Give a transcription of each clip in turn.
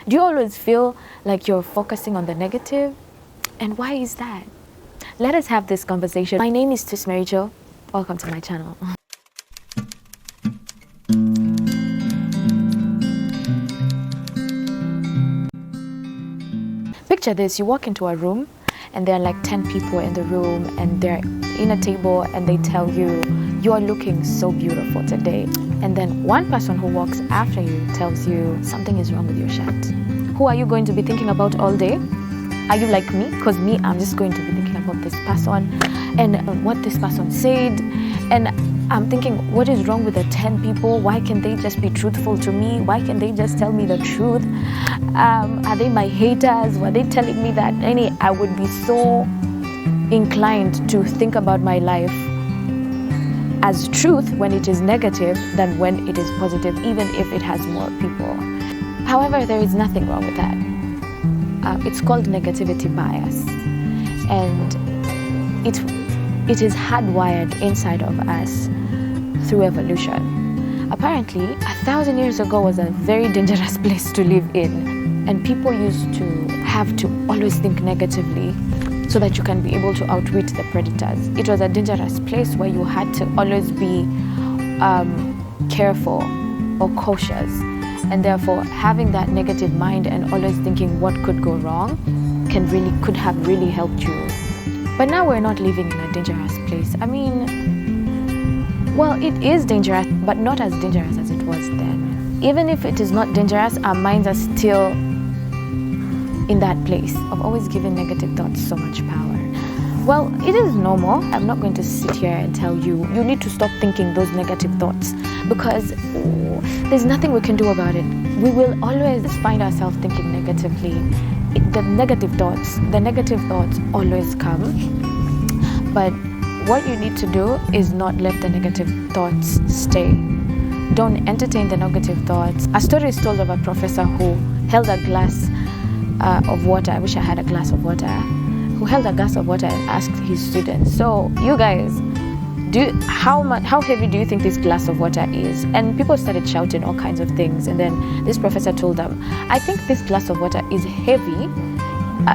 Do you always feel like you're focusing on the negative? And why is that? Let us have this conversation. My name is Twist Miricho. Welcome to my channel. Picture this, you walk into a room and there are like 10 people in the room and they're in a table and they tell you, you are looking so beautiful today. And then one person who walks after you tells you something is wrong with your shirt. Who are you going to be thinking about all day? Are you like me? Because me, I'm just going to be thinking about this person and what this person said. And I'm thinking, what is wrong with the 10 people? Why can't they just be truthful to me? Why can't they just tell me the truth? Are they my haters? Were they telling me that? I would be so inclined to think about my life as truth when it is negative than when it is positive, even if it has more people. However, there is nothing wrong with that. It's called negativity bias, and it is hardwired inside of us through evolution. Apparently, 1,000 years ago was a very dangerous place to live in, and people used to have to always think negatively so that you can be able to outwit the predators. It was a dangerous place where you had to always be careful or cautious, and therefore having that negative mind and always thinking what could go wrong could have really helped you. But now we're not living in a dangerous place. Well, it is dangerous, but not as dangerous as it was then. Even if it is not dangerous, our minds are still in that place of always giving negative thoughts so much power. Well, it is normal. I'm not going to sit here and tell you need to stop thinking those negative thoughts, because there's nothing we can do about it. We will always find ourselves thinking negatively. The negative thoughts always come. But what you need to do is not let the negative thoughts stay. Don't entertain the negative thoughts. A story is told of a professor who held a glass of water. I wish I had a glass of water. Who held a glass of water and asked his students, so you guys, how heavy do you think this glass of water is? And people started shouting all kinds of things. And then this professor told them, I think this glass of water is heavy.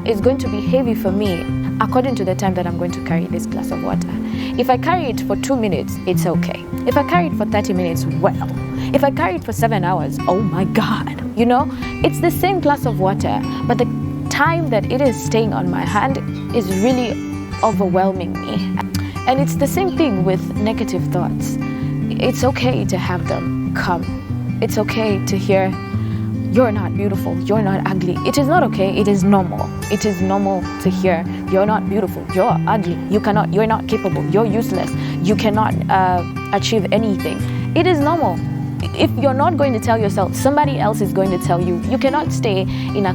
It's going to be heavy for me according to the time that I'm going to carry this glass of water. If I carry it for 2 minutes, it's okay. If I carry it for 30 minutes, well. If I carry it for 7 hours, oh my God. It's the same glass of water, but the time that it is staying on my hand is really overwhelming me. And it's the same thing with negative thoughts. It's okay to have them come. It's okay to hear, you're not beautiful, you're not ugly. It is not okay, it is normal. It is normal to hear, you're not beautiful, you're ugly, you're not capable, you're useless, you cannot achieve anything. It is normal. If you're not going to tell yourself, somebody else is going to tell you. You cannot stay in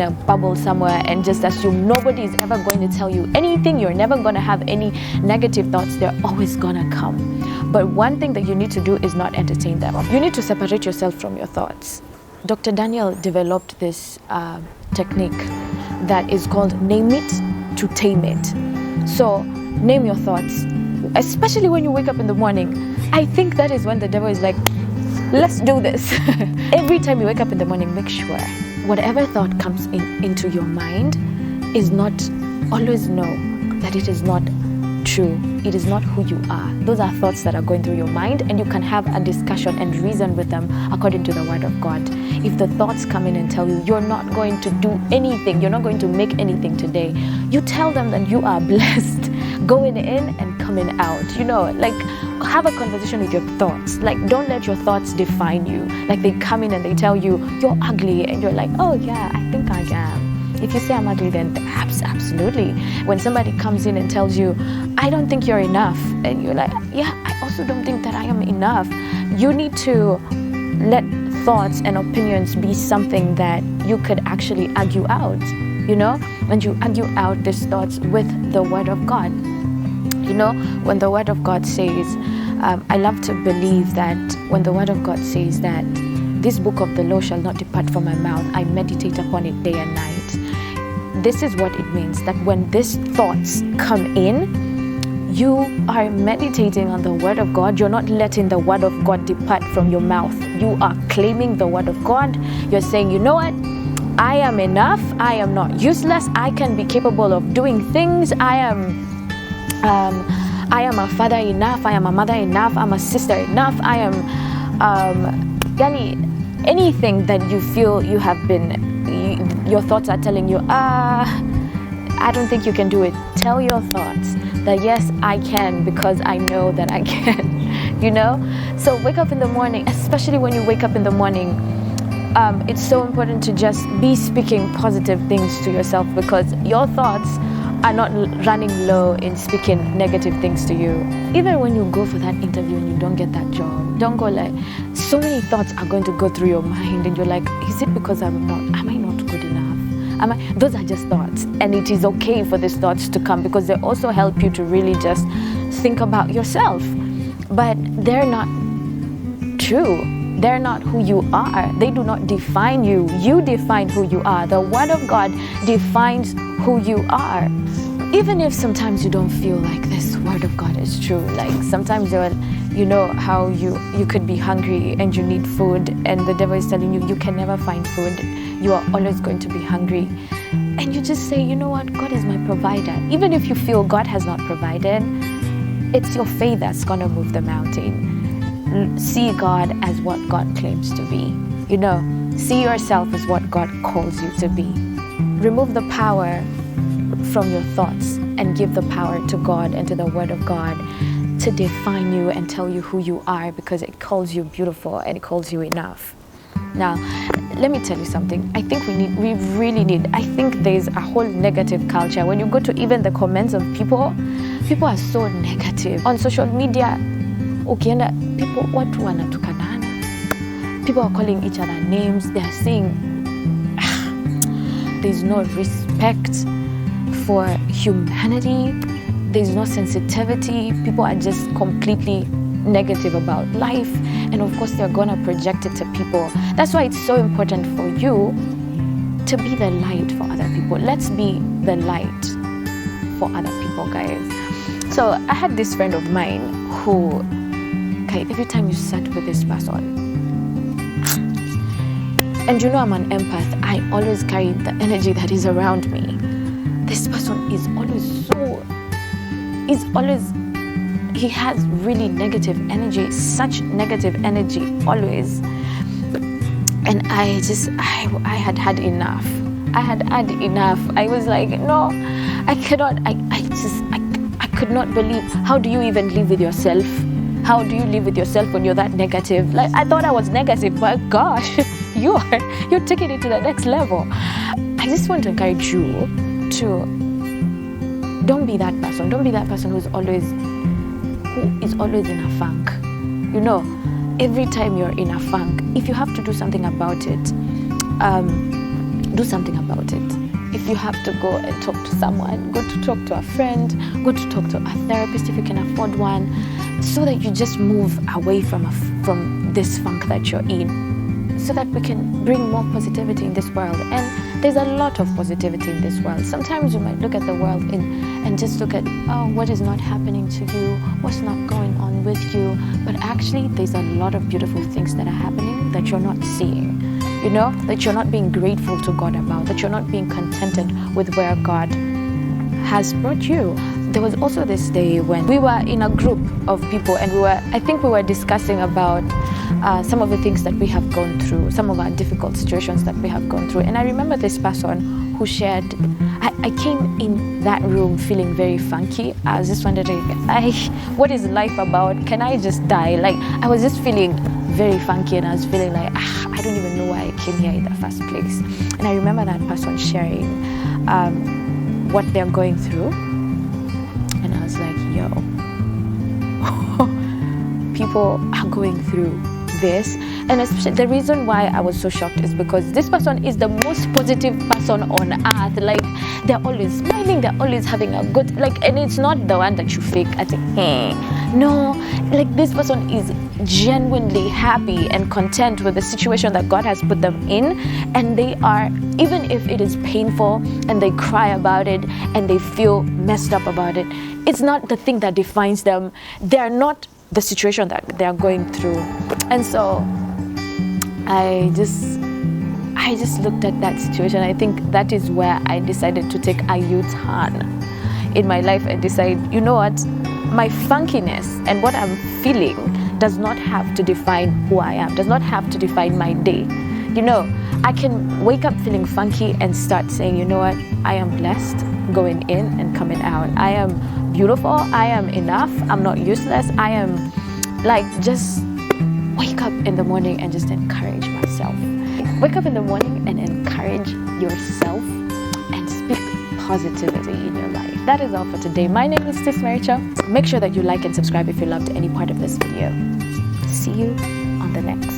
a bubble somewhere and just assume nobody is ever going to tell you anything. You're never going to have any negative thoughts. They're always going to come. But one thing that you need to do is not entertain them. You need to separate yourself from your thoughts. Dr. Daniel developed this technique that is called name it to tame it. So name your thoughts, especially when you wake up in the morning. I think that is when the devil is like, let's do this. Every time you wake up in the morning, make sure whatever thought comes into your mind is not, always know that it is not true. It is not who you are. Those are thoughts that are going through your mind, and you can have a discussion and reason with them according to the word of God. If the thoughts come in and tell you you're not going to do anything, you're not going to make anything today, you tell them that you are blessed going in and coming out. Have a conversation with your thoughts. Don't let your thoughts define you. They come in and they tell you you're ugly, and you're like, oh yeah, I think I am. If you say I'm ugly, then absolutely. When somebody comes in and tells you, I don't think you're enough, and you're like, yeah, I also don't think that I am enough. You need to let thoughts and opinions be something that you could actually argue out, and you argue out these thoughts with the word of God. When the word of God says, I love to believe that when the word of God says that this book of the law shall not depart from my mouth, I meditate upon it day and night. This is what it means, that when these thoughts come in, you are meditating on the word of God. You're not letting the word of God depart from your mouth. You are claiming the word of God. You're saying, you know what? I am enough, I am not useless, I can be capable of doing things, I am a father enough, I am a mother enough, I'm a sister enough, I am anything that you feel you have been, your thoughts are telling you, I don't think you can do it. Tell your thoughts that yes, I can, because I know that I can, you know? So wake up in the morning, especially when you wake up in the morning, it's so important to just be speaking positive things to yourself, because your thoughts are not running low in speaking negative things to you. Even when you go for that interview and you don't get that job, don't go like, so many thoughts are going to go through your mind and you're like, is it because am I not good enough? Those are just thoughts, and it is okay for these thoughts to come, because they also help you to really just think about yourself. But they're not true. They're not who you are. They do not define you. You define who you are. The Word of God defines who you are. Even if sometimes you don't feel like this Word of God is true, like sometimes you know how you could be hungry and you need food, and the devil is telling you can never find food. You are always going to be hungry. And you just say, you know what, God is my provider. Even if you feel God has not provided, it's your faith that's going to move the mountain. See God as what God claims to be. You know, see yourself as what God calls you to be. Remove the power from your thoughts and give the power to God and to the Word of God to define you and tell you who you are, because it calls you beautiful and it calls you enough. Now, let me tell you something. I think we really need, I think there's a whole negative culture. When you go to even the comments of people are so negative. On social media, ukienda, people watu wanatukanana. People are calling each other names. They are saying there's no respect for humanity. There's no sensitivity. People are just completely negative about life, and of course they're gonna project it to people. That's why it's so important for you to be the light for other people. Let's be the light for other people, guys. So I had this friend of mine who, every time you sat with this person, and you know I'm an empath, I always carry the energy that is around me. This person is always he has really negative energy, such negative energy always. And I had enough. I had enough. I was like, no, I cannot, I could not believe. How do you even live with yourself? How do you live with yourself when you're that negative? Like, I thought I was negative, but gosh, you're taking it to the next level. I just want to encourage you to don't be that person. Don't be that person who is always in a funk. You know, every time you're in a funk, if you have to do something about it, do something about it. If you have to go and talk to someone, go to talk to a friend, go to talk to a therapist if you can afford one, so that you just move away from this funk that you're in, so that we can bring more positivity in this world. And there's a lot of positivity in this world. Sometimes you might look at the world and just look at, what is not happening to you, what's not going on with you. But actually, there's a lot of beautiful things that are happening that you're not seeing. You know, that you're not being grateful to God about, that you're not being contented with where God has brought you. There was also this day when we were in a group of people, and I think we were discussing about some of the things that we have gone through, some of our difficult situations that we have gone through. And I remember this person who shared, I came in that room feeling very funky. I was just wondering, what is life about? Can I just die? Like, I was just feeling very funky, and I was feeling like, I don't even know why I came here in the first place. And I remember that person sharing what they're going through. And I was like, people are going through this. And especially the reason why I was so shocked is because this person is the most positive person on earth. Like, they're always smiling, they're always having a good, like, and it's not the one that you fake. I think, no, like, this person is genuinely happy and content with the situation that God has put them in. And they are, even if it is painful and they cry about it and they feel messed up about it, it's not the thing that defines them. They're not the situation that they're going through. And so I I just looked at that situation. I think that is where I decided to take a U-turn in my life and decide, you know what, my funkiness and what I'm feeling does not have to define who I am, does not have to define my day. You know, I can wake up feeling funky and start saying, you know what, I am blessed going in and coming out. I am beautiful, I am enough, I'm not useless. I am like, just wake up in the morning and just encourage myself. Wake up in the morning and encourage yourself and speak positivity in your life. That is all for today. My name is Twist Miricho. Make sure that you like and subscribe if you loved any part of this video. See you on the next.